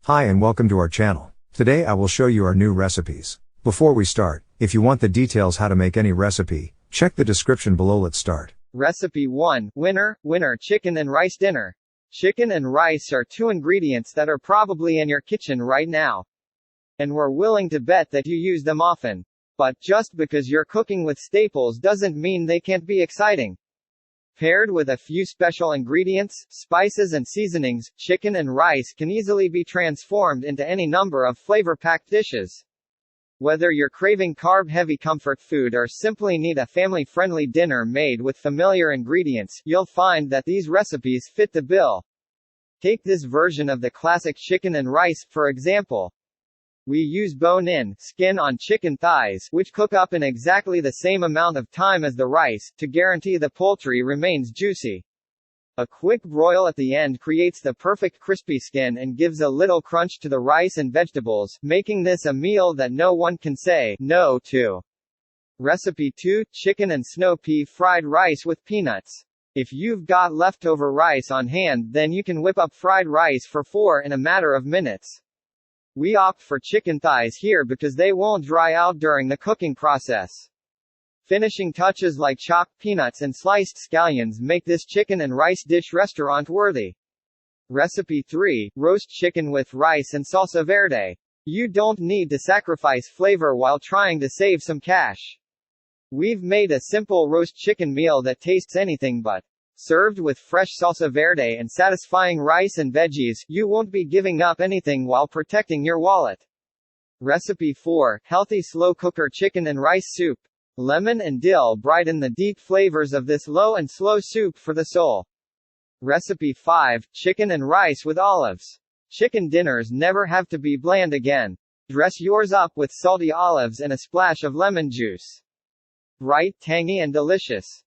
Hi and welcome to our channel. Today I will show you our new recipes. Before we start, if you want the details how to make any recipe, check the description below. Let's start. Recipe 1, Winner Chicken and Rice Dinner. Chicken and rice are two ingredients that are probably in your kitchen right now. And we're willing to bet that you use them often. But, just because you're cooking with staples doesn't mean they can't be exciting. Paired with a few special ingredients, spices and seasonings, chicken and rice can easily be transformed into any number of flavor-packed dishes. Whether you're craving carb-heavy comfort food or simply need a family-friendly dinner made with familiar ingredients, you'll find that these recipes fit the bill. Take this version of the classic chicken and rice, for example. We use bone-in, skin-on chicken thighs, which cook up in exactly the same amount of time as the rice, to guarantee the poultry remains juicy. A quick broil at the end creates the perfect crispy skin and gives a little crunch to the rice and vegetables, making this a meal that no one can say no to. Recipe 2, Chicken and Snow Pea Fried Rice with Peanuts. If you've got leftover rice on hand, then you can whip up fried rice for 4 in a matter of minutes. We opt for chicken thighs here because they won't dry out during the cooking process. Finishing touches like chopped peanuts and sliced scallions make this chicken and rice dish restaurant-worthy. Recipe 3, Roast Chicken with Rice and Salsa Verde. You don't need to sacrifice flavor while trying to save some cash. We've made a simple roast chicken meal that tastes anything but. Served with fresh salsa verde and satisfying rice and veggies, you won't be giving up anything while protecting your wallet. Recipe 4, Healthy Slow Cooker Chicken and Rice Soup. Lemon and dill brighten the deep flavors of this low and slow soup for the soul. Recipe 5, Chicken and Rice with Olives. Chicken dinners never have to be bland again. Dress yours up with salty olives and a splash of lemon juice. Bright, tangy and delicious.